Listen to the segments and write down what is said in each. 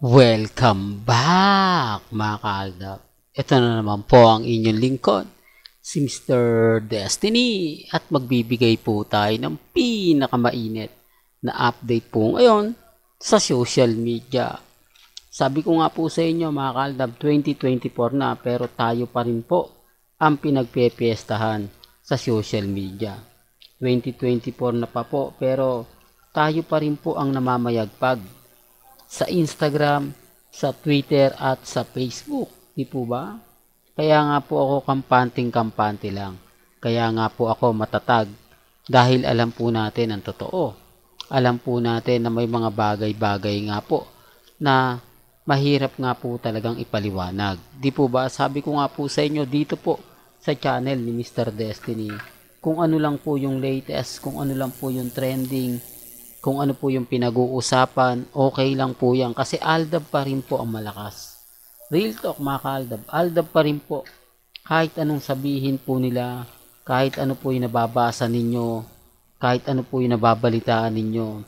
Welcome back mga kaaldab. Ito na naman po ang inyong lingkod, si Mr. Destiny, at magbibigay po tayo ng pinakamainit na update po ngayon sa social media. Sabi ko nga po sa inyo mga kaaldab, 2024 na pero tayo pa rin po ang pinagpepiestahan sa social media. 2024 na pa po pero tayo pa rin po ang namamayagpag sa Instagram, sa Twitter at sa Facebook. Di po ba? Kaya nga po ako kampante lang. Kaya nga po ako matatag dahil alam po natin ang totoo. Alam po natin na may mga bagay-bagay nga po na mahirap nga po talagang ipaliwanag. Di po ba? Sabi ko nga po sa inyo dito po sa channel ni Mr. Destiny, kung ano lang po yung latest, kung ano lang po yung trending, kung ano po yung pinag-uusapan, okay lang po yan. Kasi Aldab pa rin po ang malakas. Real talk mga ka-Aldab. Aldab pa rin po. Kahit anong sabihin po nila, kahit ano po yung nababasa ninyo, kahit ano po yung nababalitaan ninyo,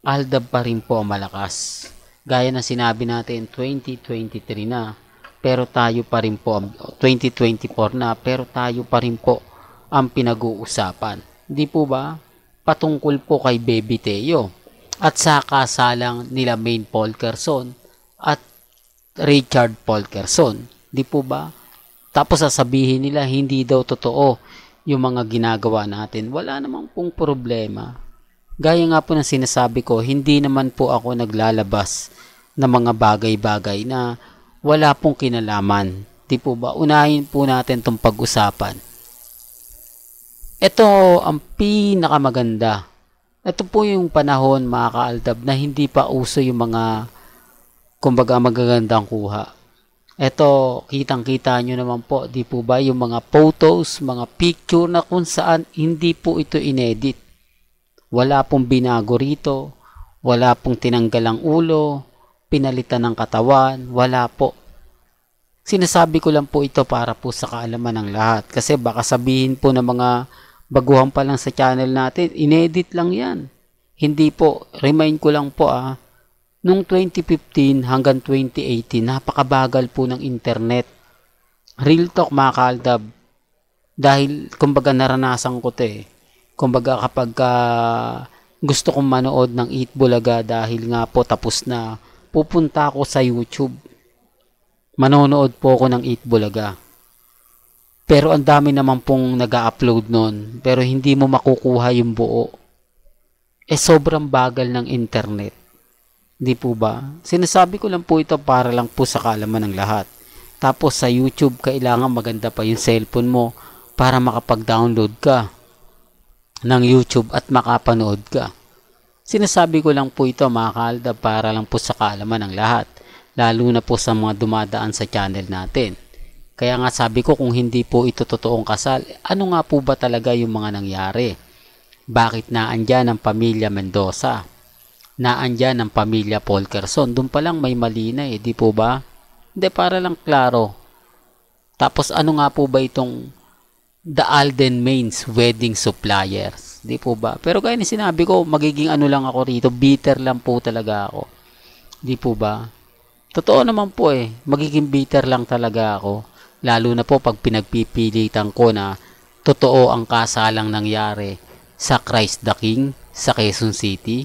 Aldab pa rin po ang malakas. Gaya na sinabi natin, 2023 na, pero tayo pa rin po, 2024 na, pero tayo pa rin po ang pinag-uusapan. Hindi po ba? Patungkol po kay Baby Teo at sa kasalang nila Maine Polkerson at Richard Polkerson. Di po ba? Tapos sasabihin nila hindi daw totoo yung mga ginagawa natin. Wala namang pong problema. Gaya nga po ng sinasabi ko, hindi naman po ako naglalabas ng mga bagay-bagay na wala pong kinalaman. Di po ba? Unahin po natin itong pag-usapan. Ito ang pinakamaganda. Ito po yung panahon mga ka-Aldab na hindi pa uso yung mga kumbaga magagandang kuha. Ito, kitang-kita nyo naman po, di po ba yung mga photos, mga picture na kung saan hindi po ito inedit. Wala pong binago rito, wala pong tinanggal ang ulo, pinalitan ng katawan, wala po. Sinasabi ko lang po ito para po sa kaalaman ng lahat. Kasi baka sabihin po ng mga baguhan pa lang sa channel natin, inedit lang yan. Hindi po, remind ko lang po nung 2015 hanggang 2018, napakabagal po ng internet. Real talk mga ka-Aldab. Dahil, kumbaga naranasan ko ito Kumbaga kapag gusto kong manood ng Eat Bulaga dahil nga po tapos na, pupunta ako sa YouTube. Manonood po ako ng Eat Bulaga. Pero ang dami naman pong nag-upload nun. Pero hindi mo makukuha yung buo. Sobrang bagal ng internet. Di po ba? Sinasabi ko lang po ito para lang po sa kaalaman ng lahat. Tapos sa YouTube, kailangan maganda pa yung cellphone mo para makapag-download ka ng YouTube at makapanood ka. Sinasabi ko lang po ito mga ka-Aldab para lang po sa kaalaman ng lahat. Lalo na po sa mga dumadaan sa channel natin. Kaya nga sabi ko kung hindi po ito totoong kasal, ano nga po ba talaga yung mga nangyari? Bakit naandyan ang pamilya Mendoza? Naandyan ang pamilya Polkerson? Doon pa lang may mali na di po ba? Hindi, para lang klaro. Tapos ano nga po ba itong The Alden Mains Wedding Suppliers? Di po ba? Pero kaya ni sinabi ko, magiging ano lang ako rito, bitter lang po talaga ako. Di po ba? Totoo naman po magiging bitter lang talaga ako. Lalo na po pag pinagpipilitan ko na totoo ang kasalang nangyari sa Christ the King sa Quezon City.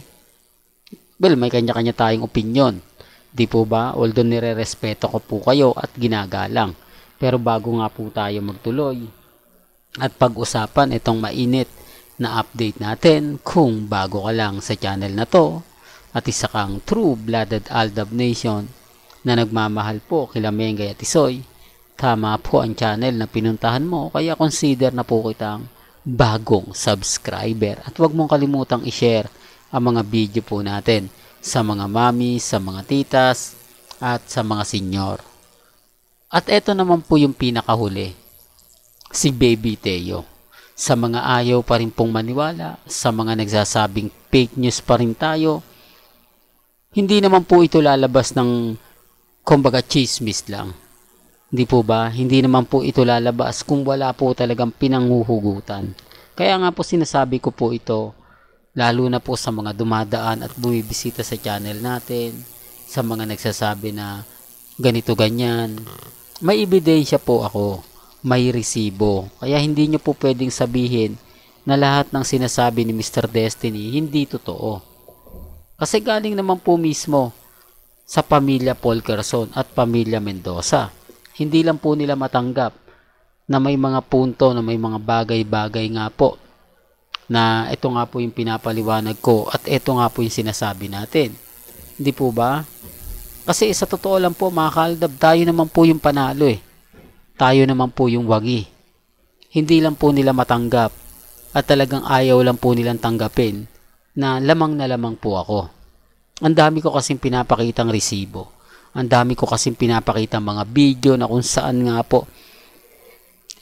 Well, may kanya-kanya tayong opinion. Di po ba? Although nire-respeto ko po kayo at ginagalang. Pero bago nga po tayo magtuloy at pag-usapan itong mainit na update natin, kung bago ka lang sa channel na to at isa kang true-blooded Aldab Nation na nagmamahal po kila Mengay at Isoy, tama po ang channel na pinuntahan mo, kaya consider na po kitang bagong subscriber. At huwag mong kalimutang i-share ang mga video po natin sa mga mami, sa mga titas, at sa mga senior. At eto naman po yung pinakahuli, si Baby Teo. Sa mga ayaw pa rin pong maniwala, sa mga nagsasabing fake news pa rin tayo, hindi naman po ito lalabas ng kumbaga chismis lang. Hindi po ba? Hindi naman po ito lalabas kung wala po talagang pinanghuhugutan. Kaya nga po sinasabi ko po ito, lalo na po sa mga dumadaan at bumibisita sa channel natin, sa mga nagsasabi na ganito ganyan. May ebidensya po ako, may resibo. Kaya hindi nyo po pwedeng sabihin na lahat ng sinasabi ni Mr. Destiny hindi totoo. Kasi galing naman po mismo sa pamilya Polkerson at pamilya Mendoza. Hindi lang po nila matanggap na may mga punto, na may mga bagay-bagay nga po na ito nga po yung pinapaliwanag ko at ito nga po yung sinasabi natin. Hindi po ba? Kasi sa totoo lang po mga kaaldab, tayo naman po yung panalo eh. Tayo naman po yung wagi. Hindi lang po nila matanggap at talagang ayaw lang po nilang tanggapin na lamang po ako. Ang dami ko kasing pinapakitang resibo. Ang dami ko kasing pinapakitang mga video na kung saan nga po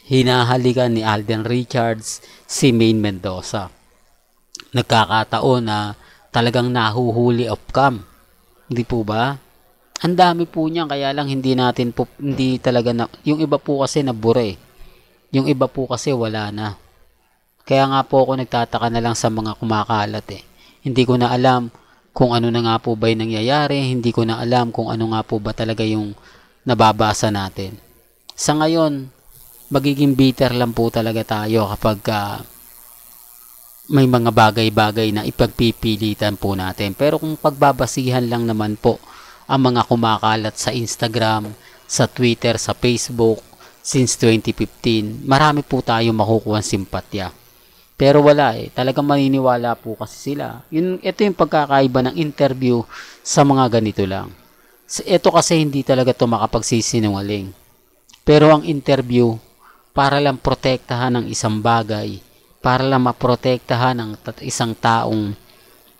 hinahalikan ni Alden Richards si Maine Mendoza. Nagkakataon na talagang nahuhuli off cam. Hindi po ba? Ang dami po niyan, kaya lang hindi talaga na, yung iba po kasi nabure. Yung iba po kasi wala na. Kaya nga po ako nagtataka na lang sa mga kumakalat eh. Hindi ko na alam kung ano na nga po ba yung nangyayari, hindi ko na alam kung ano nga po ba talaga yung nababasa natin. Sa ngayon, magiging bitter lang po talaga tayo kapag may mga bagay-bagay na ipagpipilitan po natin. Pero kung pagbabasihan lang naman po ang mga kumakalat sa Instagram, sa Twitter, sa Facebook since 2015, marami po tayo makukuha simpatya. Pero wala eh, talagang maniniwala po kasi sila. Ito yung pagkakaiba ng interview sa mga ganito lang. Ito kasi hindi talaga ito makapagsisinungaling. Pero ang interview, para lang protektahan ng isang bagay, para lang maprotektahan ng isang taong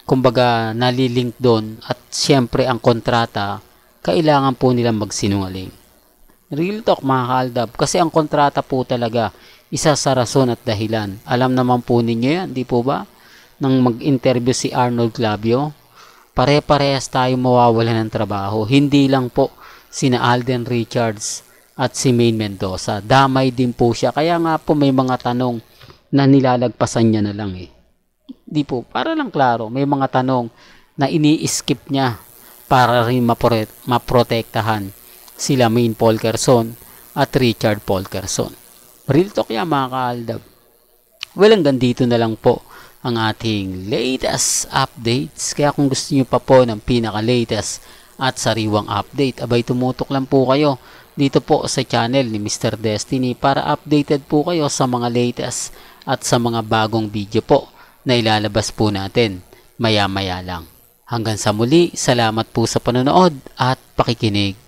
kumbaga nalilink doon, at siyempre ang kontrata, kailangan po nilang magsinungaling. Real talk mga kaaldab, kasi ang kontrata po talaga, isa sa rason at dahilan. Alam naman po ninyo yan, di po ba? Nang mag-interview si Arnold Clavio, pare-parehas tayo mawawalan ng trabaho. Hindi lang po sina Alden Richards at si Maine Mendoza. Damay din po siya. Kaya nga po may mga tanong na nilalagpasan niya na lang eh. Di po, para lang klaro, may mga tanong na ini-skip niya para rin maprotektahan sila Maine Polkerson at Richard Polkerson. Real talk yan mga kaaldab. Well, hanggang dito na lang po ang ating latest updates. Kaya kung gusto nyo pa po ng pinaka-latest at sariwang update, abay tumutok lang po kayo dito po sa channel ni Mr. Destiny para updated po kayo sa mga latest at sa mga bagong video po na ilalabas po natin maya-maya lang. Hanggang sa muli, salamat po sa panonood at pakikinig.